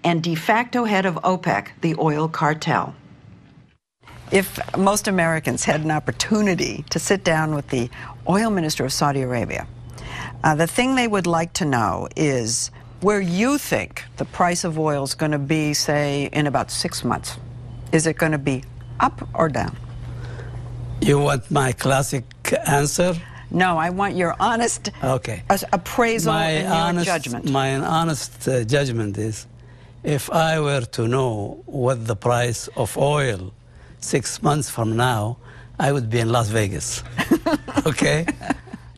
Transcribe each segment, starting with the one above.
and de facto head of OPEC, the oil cartel. If most Americans had an opportunity to sit down with the oil minister of Saudi Arabia, the thing they would like to know is where you think the price of oil is going to be, say, in about 6 months. Is it going to be up or down? You want my classic answer? No, I want your honest appraisal and your judgment. My honest judgment is, if I were to know what the price of oil 6 months from now, I would be in Las Vegas. Okay?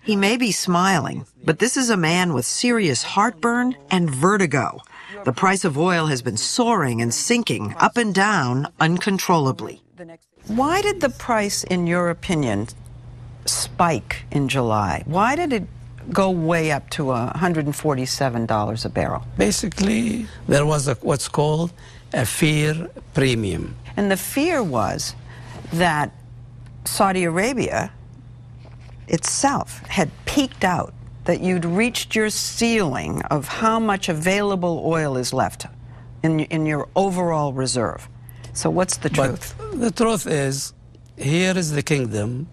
He may be smiling, but this is a man with serious heartburn and vertigo. The price of oil has been soaring and sinking up and down uncontrollably. Why did the price, in your opinion, spike in July? Why did it go way up to $147 a barrel? Basically, there was what's called a fear premium. And the fear was that Saudi Arabia itself had peaked out, that you'd reached your ceiling of how much available oil is left in your overall reserve. So what's the truth? But the truth is, here is the kingdom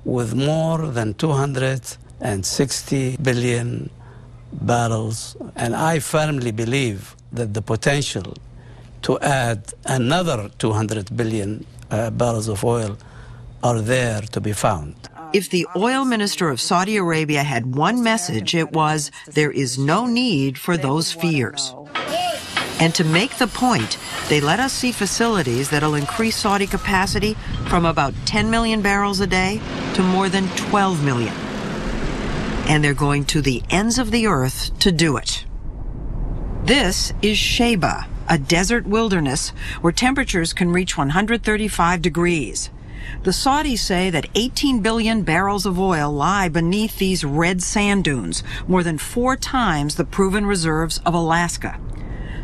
with more than 260 billion barrels, and I firmly believe that the potential to add another 200 billion barrels of oil are there to be found. If the oil minister of Saudi Arabia had one message, it was, there is no need for those fears. And to make the point, they let us see facilities that'll increase Saudi capacity from about 10 million barrels a day to more than 12 million. And they're going to the ends of the earth to do it. This is Sheba, a desert wilderness where temperatures can reach 135 degrees. The Saudis say that 18 billion barrels of oil lie beneath these red sand dunes, more than 4 times the proven reserves of Alaska.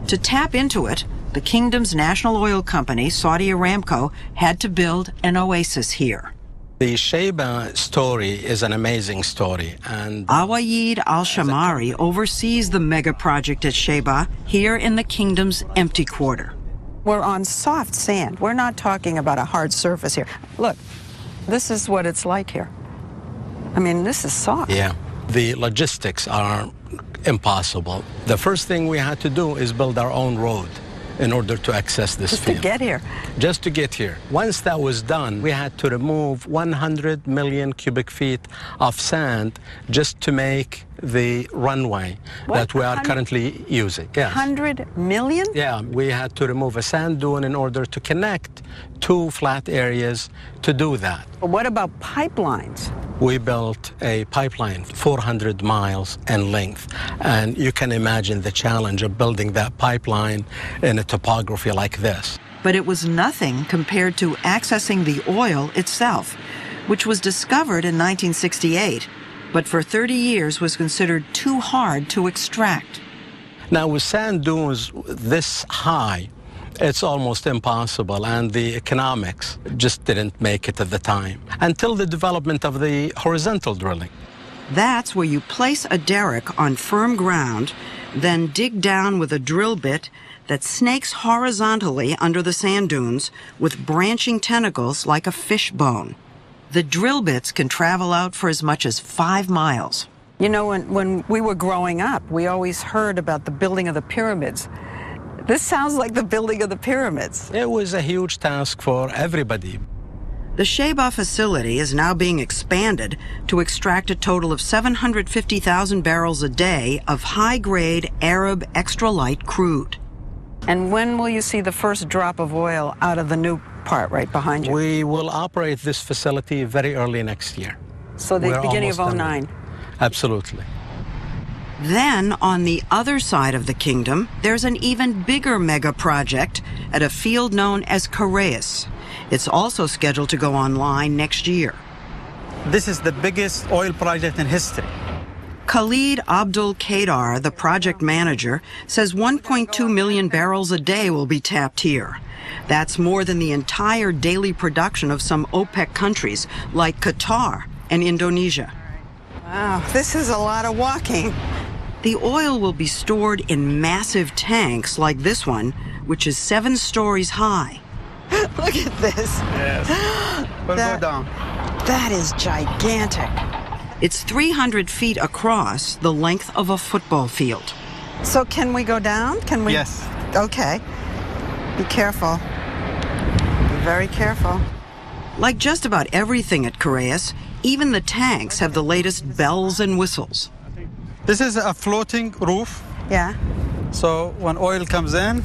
To tap into it, the kingdom's national oil company, Saudi Aramco, had to build an oasis here. The Sheba story is an amazing story. And Awayid Al-Shamari oversees the mega project at Sheba, here in the kingdom's empty quarter. We're on soft sand. We're not talking about a hard surface here. Look, this is what it's like here. I mean, this is soft. Yeah, the logistics are impossible. The first thing we had to do is build our own road in order to access this field. Just to get here. Just to get here. Once that was done, we had to remove 100 million cubic feet of sand just to make the runway that we are currently using. Yes. 100 million? Yeah, we had to remove a sand dune in order to connect 2 flat areas to do that. But what about pipelines? We built a pipeline 400 miles in length, and you can imagine the challenge of building that pipeline in a topography like this. But it was nothing compared to accessing the oil itself, which was discovered in 1968, but for 30 years was considered too hard to extract. Now, with sand dunes this high, it's almost impossible, and the economics just didn't make it at the time, until the development of the horizontal drilling. That's where you place a derrick on firm ground, then dig down with a drill bit that snakes horizontally under the sand dunes with branching tentacles like a fish bone. The drill bits can travel out for as much as 5 miles. You know, when we were growing up, we always heard about the building of the pyramids. This sounds like the building of the pyramids. It was a huge task for everybody. The Sheba facility is now being expanded to extract a total of 750,000 barrels a day of high-grade Arab extra-light crude. And when will you see the first drop of oil out of the new part right behind you? We will operate this facility very early next year. So the beginning of 2009? Absolutely. Then, on the other side of the kingdom, there's an even bigger mega project at a field known as Khareis. It's also scheduled to go online next year. This is the biggest oil project in history. Khalid Abdul Kadar, the project manager, says 1.2 million barrels a day will be tapped here. That's more than the entire daily production of some OPEC countries like Qatar and Indonesia. Wow, this is a lot of walking. The oil will be stored in massive tanks like this one, which is 7 stories high. Look at this. Yes. We'll go down. That is gigantic. It's 300 feet across, the length of a football field. So can we go down? Can we? Yes. Okay. Be careful. Be very careful. Like just about everything at Correas, even the tanks have the latest bells and whistles. This is a floating roof. Yeah. So when oil comes in,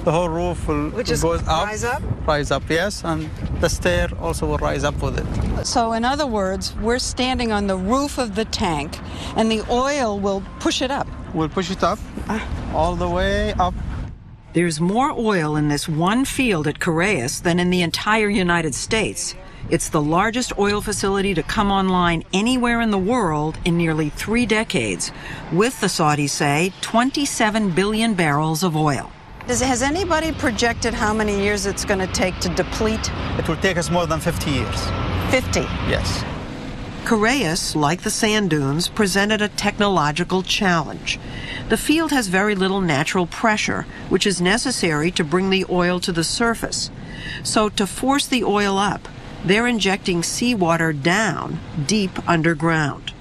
the whole roof will goes up. Rise up? Rise up, yes. And the stair also will rise up with it. So in other words, we're standing on the roof of the tank, and the oil will push it up. We'll push it up, all the way up. There's more oil in this one field at Correas than in the entire United States. It's the largest oil facility to come online anywhere in the world in nearly 3 decades, with, the Saudis say, 27 billion barrels of oil. Has anybody projected how many years it's going to take to deplete? It will take us more than 50 years. 50? Yes. Correas, like the sand dunes, presented a technological challenge. The field has very little natural pressure, which is necessary to bring the oil to the surface. So to force the oil up, they're injecting seawater down, deep underground.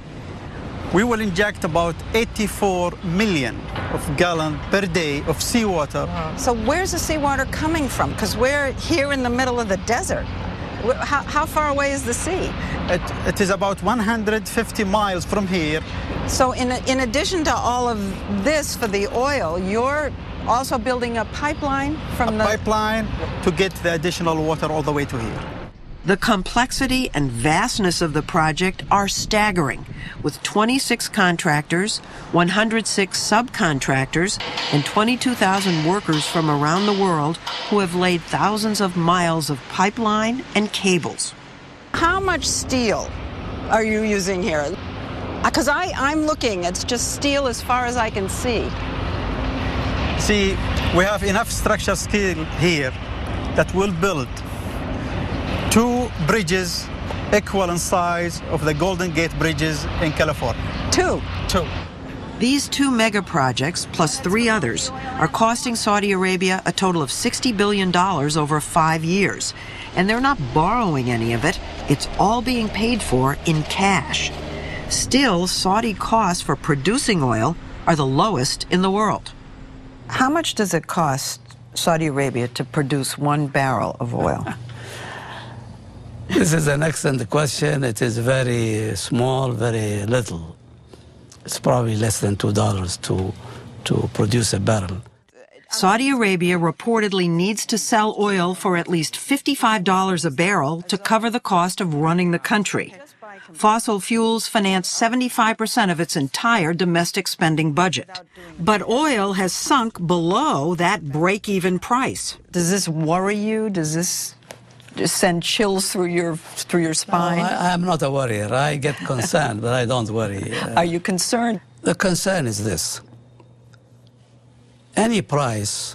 We will inject about 84 million of gallons per day of seawater. So where's the seawater coming from? Because we're here in the middle of the desert. How far away is the sea? It is about 150 miles from here. So in addition to all of this for the oil, you're also building a pipeline from pipeline to get the additional water all the way to here. The complexity and vastness of the project are staggering, with 26 contractors, 106 subcontractors, and 22,000 workers from around the world who have laid thousands of miles of pipeline and cables. How much steel are you using here? Because I'm looking, it's just steel as far as I can see. See, we have enough structural steel here that will build 2 bridges equal in size of the Golden Gate bridges in California. 2? 2. These 2 mega projects, plus 3 others, are costing Saudi Arabia a total of $60 billion over 5 years. And they're not borrowing any of it. It's all being paid for in cash. Still, Saudi costs for producing oil are the lowest in the world. How much does it cost Saudi Arabia to produce 1 barrel of oil? This is an excellent question. It is very small, very little. It's probably less than $2 to produce a barrel. Saudi Arabia reportedly needs to sell oil for at least $55 a barrel to cover the cost of running the country. Fossil fuels finance 75% of its entire domestic spending budget. But oil has sunk below that break-even price. Does this worry you? Does this just send chills through your spine? No, I'm not a worrier. I get concerned, but I don't worry. Are you concerned? The concern is this. Any price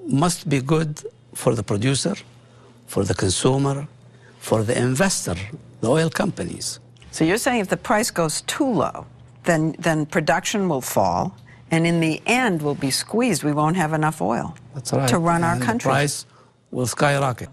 must be good for the producer, for the consumer, for the investor, the oil companies. So you're saying if the price goes too low, then production will fall, and in the end we'll be squeezed. We won't have enough oil to run our country. The price will skyrocket.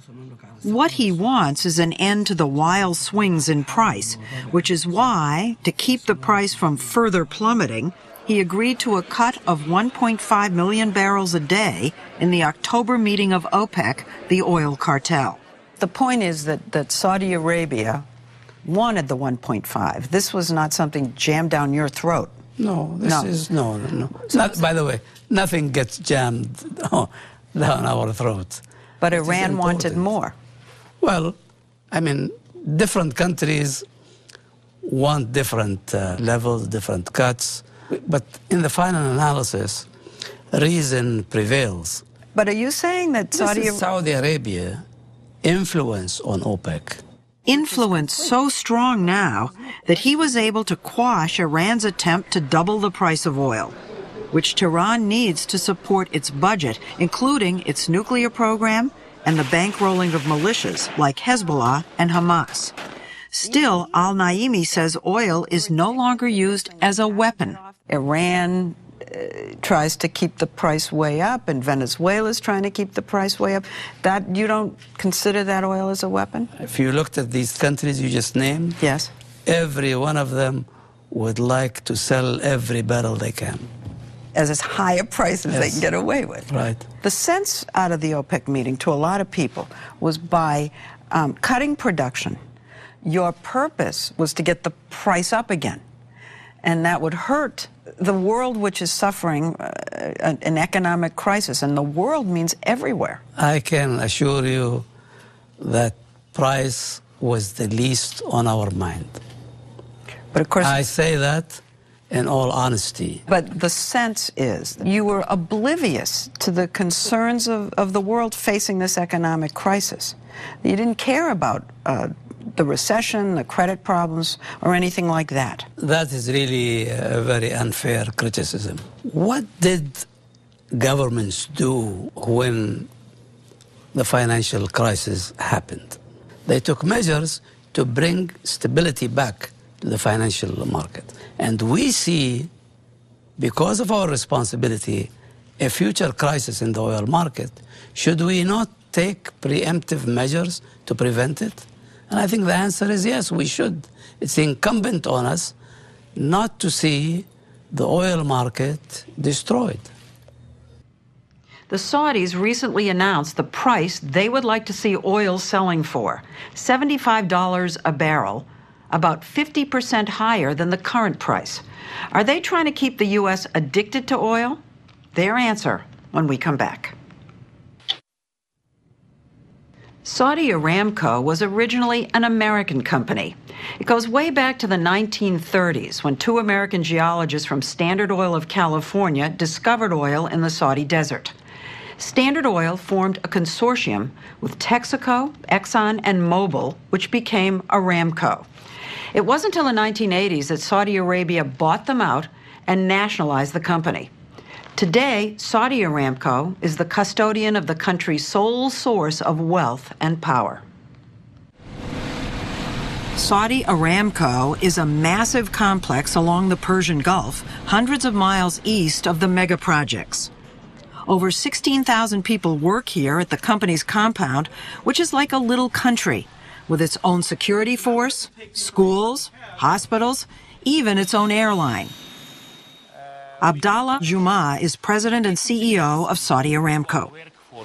What he wants is an end to the wild swings in price, which is why, to keep the price from further plummeting, he agreed to a cut of 1.5 million barrels a day in the October meeting of OPEC, the oil cartel. The point is that Saudi Arabia wanted the 1.5. This was not something jammed down your throat. No, no. By the way, nothing gets jammed down our throat. But Iran wanted more. Well, I mean, different countries want different levels, different cuts. But in the final analysis, reason prevails. But are you saying that Saudi Arabia influence on OPEC? Influence so strong now that he was able to quash Iran's attempt to double the price of oil, which Tehran needs to support its budget, including its nuclear program and the bankrolling of militias like Hezbollah and Hamas. Still, Al-Naimi says oil is no longer used as a weapon. Iran tries to keep the price way up, and Venezuela's trying to keep the price way up. That, you don't consider that oil as a weapon? If you looked at these countries you just named, Yes. every one of them would like to sell every barrel they can. As high a price as they can get away with. Right. The sense out of the OPEC meeting to a lot of people was by cutting production, your purpose was to get the price up again. And that would hurt the world, which is suffering an economic crisis. And the world means everywhere. I can assure you that price was the least on our mind. But of course, I say that in all honesty. but the sense is you were oblivious to the concerns of the world facing this economic crisis. You didn't care about the recession, the credit problems, or anything like that. That is really a very unfair criticism. What did governments do when the financial crisis happened? They took measures to bring stability back to the financial market. And we see, because of our responsibility, a future crisis in the oil market. Should we not take preemptive measures to prevent it? And I think the answer is yes, we should. It's incumbent on us not to see the oil market destroyed. The Saudis recently announced the price they would like to see oil selling for, $75 a barrel, about 50% higher than the current price. Are they trying to keep the U.S. addicted to oil? Their answer when we come back. Saudi Aramco was originally an American company. It goes way back to the 1930s when two American geologists from Standard Oil of California discovered oil in the Saudi desert. Standard Oil formed a consortium with Texaco, Exxon, and Mobil, which became Aramco. It wasn't until the 1980s that Saudi Arabia bought them out and nationalized the company. Today, Saudi Aramco is the custodian of the country's sole source of wealth and power. Saudi Aramco is a massive complex along the Persian Gulf, hundreds of miles east of the mega projects. Over 16,000 people work here at the company's compound, which is like a little country, with its own security force, schools, hospitals, even its own airline. Abdallah Juma is president and CEO of Saudi Aramco.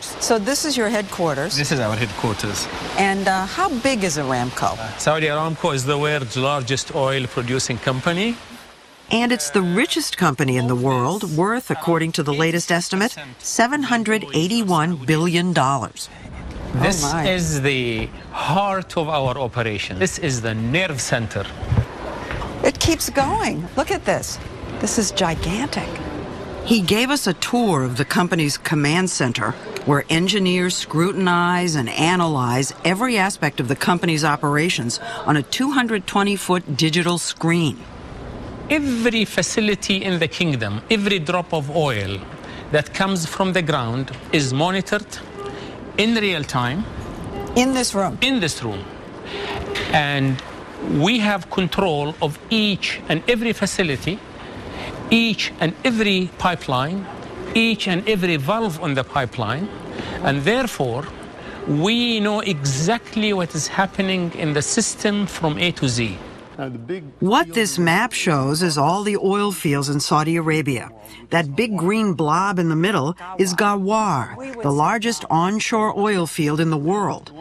So this is your headquarters. This is our headquarters. And how big is Aramco? Saudi Aramco is the world's largest oil producing company. And it's the richest company in the world, worth, according to the latest estimate, $781 billion. This is the heart of our operation. This is the nerve center. It keeps going. Look at this. This is gigantic. He gave us a tour of the company's command center, where engineers scrutinize and analyze every aspect of the company's operations on a 220-foot digital screen. Every facility in the kingdom, every drop of oil that comes from the ground is monitored in real time. In this room? In this room. And we have control of each and every facility, each and every pipeline, each and every valve on the pipeline, and therefore we know exactly what is happening in the system from A to Z. What this map shows is all the oil fields in Saudi Arabia. That big green blob in the middle is Ghawar, the largest onshore oil field in the world.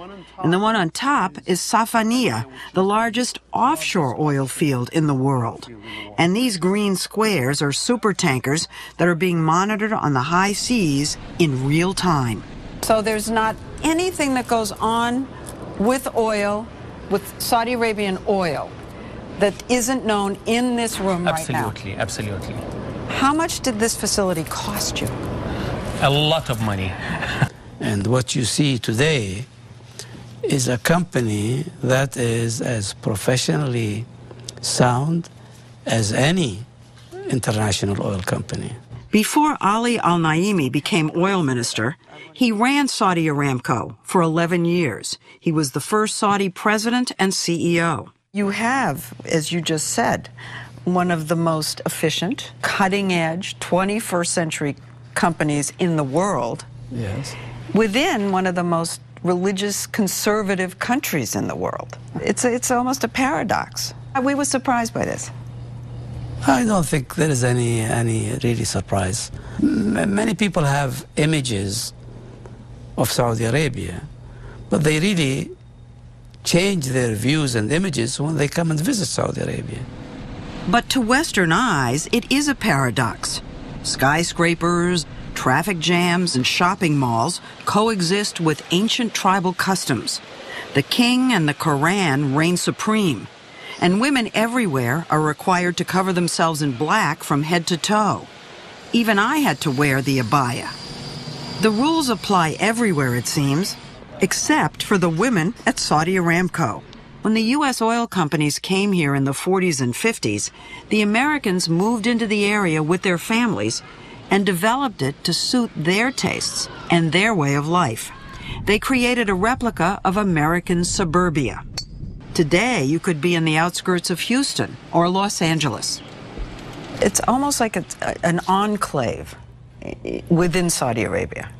And the one on top is Safaniya, the largest offshore oil field in the world. And these green squares are supertankers that are being monitored on the high seas in real time. So there's not anything that goes on with oil, with Saudi Arabian oil, that isn't known in this room right now. Absolutely, absolutely. How much did this facility cost you? A lot of money. And what you see today is a company that is as professionally sound as any international oil company. Before Ali Al-Naimi became oil minister, he ran Saudi Aramco for 11 years. He was the first Saudi president and CEO. You have, as you just said, one of the most efficient, cutting-edge, 21st century companies in the world. Yes. Within one of the most religious, conservative countries in the world. It's almost a paradox. We were surprised by this. I don't think there is any really surprise. Many people have images of Saudi Arabia, but they really change their views and images when they come and visit Saudi Arabia. But to Western eyes, it is a paradox. Skyscrapers, traffic jams, and shopping malls coexist with ancient tribal customs. The king and the Quran reign supreme, and women everywhere are required to cover themselves in black from head to toe. Even I had to wear the abaya. The rules apply everywhere, it seems, except for the women at Saudi Aramco. When the U.S. oil companies came here in the 40s and 50s, the Americans moved into the area with their families and developed it to suit their tastes and their way of life. They created a replica of American suburbia. Today, you could be in the outskirts of Houston or Los Angeles. It's almost like an enclave within Saudi Arabia.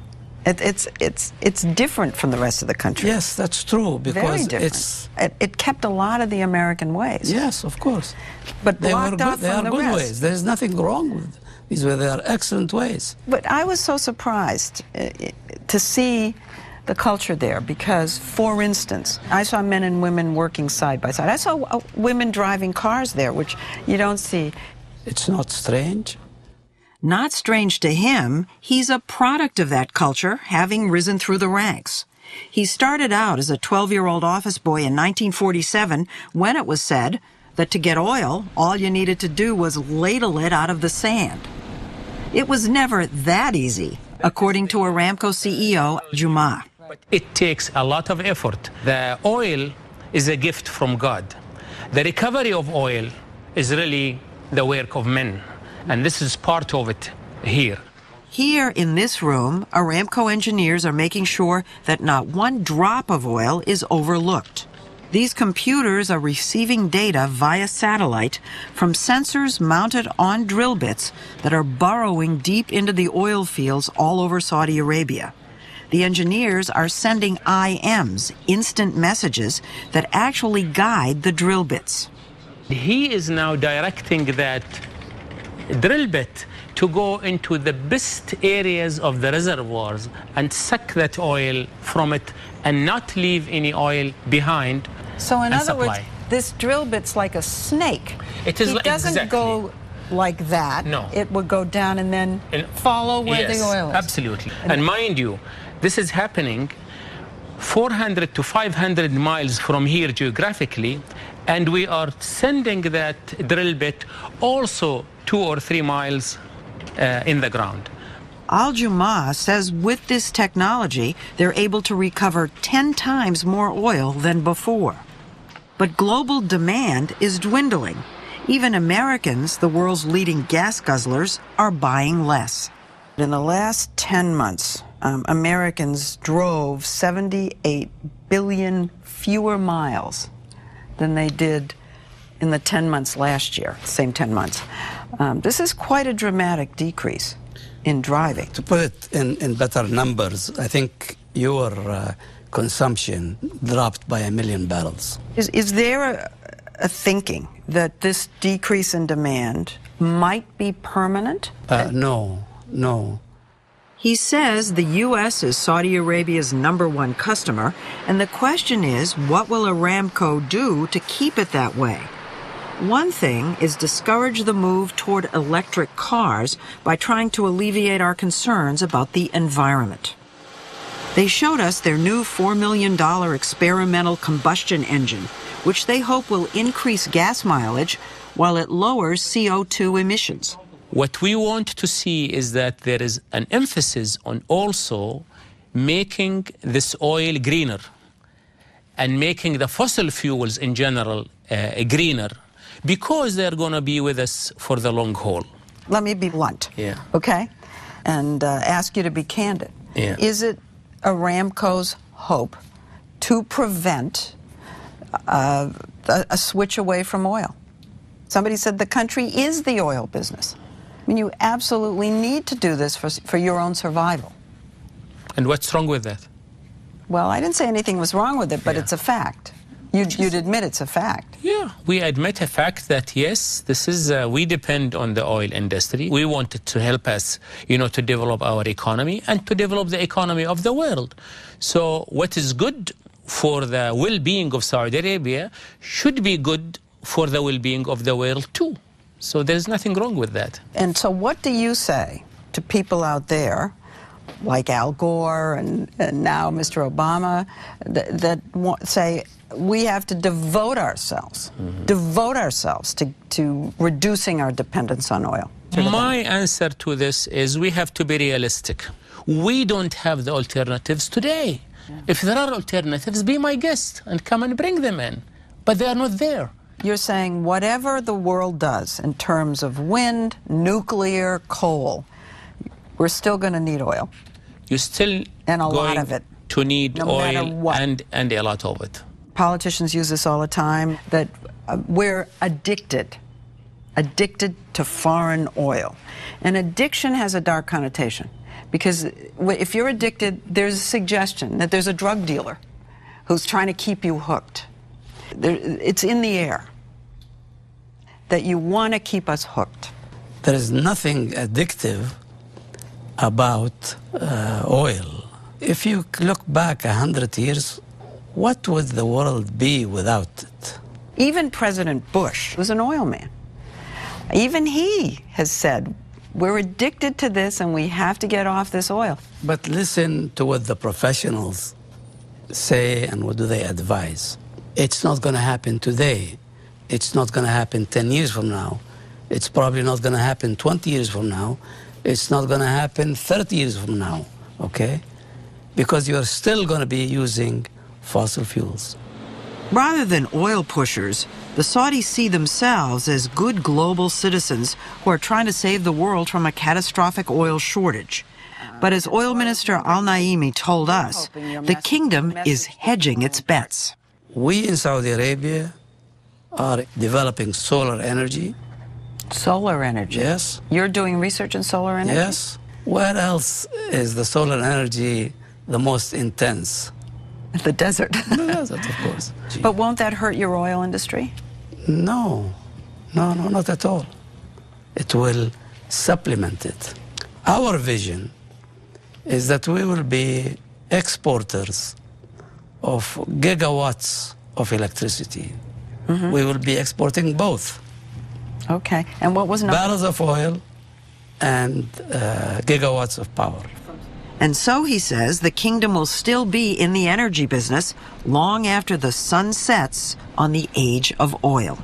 It's different from the rest of the country. Yes, that's true, because it kept a lot of the American ways. Yes, of course. But they blocked out they from are the good rest. ways. There's nothing wrong with these. They are excellent ways. But I was so surprised to see the culture there because, for instance, I saw men and women working side by side. I saw women driving cars there, which you don't see. It's not strange. Not strange to him, he's a product of that culture, having risen through the ranks. He started out as a 12-year-old office boy in 1947 when it was said that to get oil, all you needed to do was ladle it out of the sand. It was never that easy, according to Aramco CEO Juma. It takes a lot of effort. The oil is a gift from God. The recovery of oil is really the work of men. And this is part of it here. Here in this room, Aramco engineers are making sure that not one drop of oil is overlooked. These computers are receiving data via satellite from sensors mounted on drill bits that are burrowing deep into the oil fields all over Saudi Arabia. The engineers are sending IMs, instant messages, that actually guide the drill bits. He is now directing that drill bit to go into the best areas of the reservoirs and suck that oil from it and not leave any oil behind. So in other words, this drill bit's like a snake. It doesn't go like that. No. It would go down and then follow where the oil is. Absolutely. And mind you, this is happening 400 to 500 miles from here geographically, and we are sending that drill bit also 2 or 3 miles in the ground. Al-Juma says with this technology, they're able to recover 10 times more oil than before. But global demand is dwindling. Even Americans, the world's leading gas guzzlers, are buying less. In the last 10 months, Americans drove 78 billion fewer miles than they did in the 10 months last year, same 10 months. This is quite a dramatic decrease in driving. To put it in better numbers, I think your consumption dropped by 1 million barrels. Is there a thinking that this decrease in demand might be permanent? No. He says the U.S. is Saudi Arabia's #1 customer, and the question is, what will Aramco do to keep it that way? One thing is discourage the move toward electric cars by trying to alleviate our concerns about the environment. They showed us their new $4 million experimental combustion engine, which they hope will increase gas mileage while it lowers CO2 emissions. What we want to see is that there is an emphasis on also making this oil greener and making the fossil fuels in general greener, because they're going to be with us for the long haul. Let me be blunt, okay? And ask you to be candid. Yeah. Is it Aramco's hope to prevent a switch away from oil? Somebody said the country is the oil business. I mean, you absolutely need to do this for your own survival. And what's wrong with that? Well, I didn't say anything was wrong with it, but it's a fact. You'd admit it's a fact. Yeah, we admit a fact that yes, this is we depend on the oil industry. We want it to help us, to develop our economy and to develop the economy of the world. So what is good for the well-being of Saudi Arabia should be good for the well-being of the world too. So there's nothing wrong with that. And so what do you say to people out there, like Al Gore and now Mr. Obama, that say we have to devote ourselves to reducing our dependence on oil? My answer to this is we have to be realistic. We don't have the alternatives today. If there are alternatives, be my guest and come and bring them in. But they are not there. You're saying whatever the world does in terms of wind, nuclear, coal, we're still going to need oil. You're still and a lot of it, to need no oil and a lot of it. Politicians use this all the time, that we're addicted to foreign oil. And addiction has a dark connotation, because if you're addicted, there's a suggestion that there's a drug dealer who's trying to keep you hooked. It's in the air that you want to keep us hooked. There is nothing addictive about oil. If you look back 100 years, what would the world be without it? Even President Bush was an oil man. Even he has said, we're addicted to this and we have to get off this oil. But listen to what the professionals say and what do they advise. It's not going to happen today. It's not going to happen 10 years from now. It's probably not going to happen 20 years from now. It's not going to happen 30 years from now, okay? Because you're still going to be using fossil fuels. Rather than oil pushers, the Saudis see themselves as good global citizens who are trying to save the world from a catastrophic oil shortage. But as Oil Minister Al-Naimi told us, the kingdom is hedging its bets. We in Saudi Arabia are developing solar energy. Solar energy? Yes. You're doing research in solar energy? Yes. Where else is the solar energy the most intense? The desert. The desert, of course. But won't that hurt your oil industry? No, not at all. It will supplement it. Our vision is that we will be exporters of gigawatts of electricity. Mm-hmm. We will be exporting both. Okay. And what was barrels of oil and gigawatts of power. And so, he says, the kingdom will still be in the energy business long after the sun sets on the age of oil.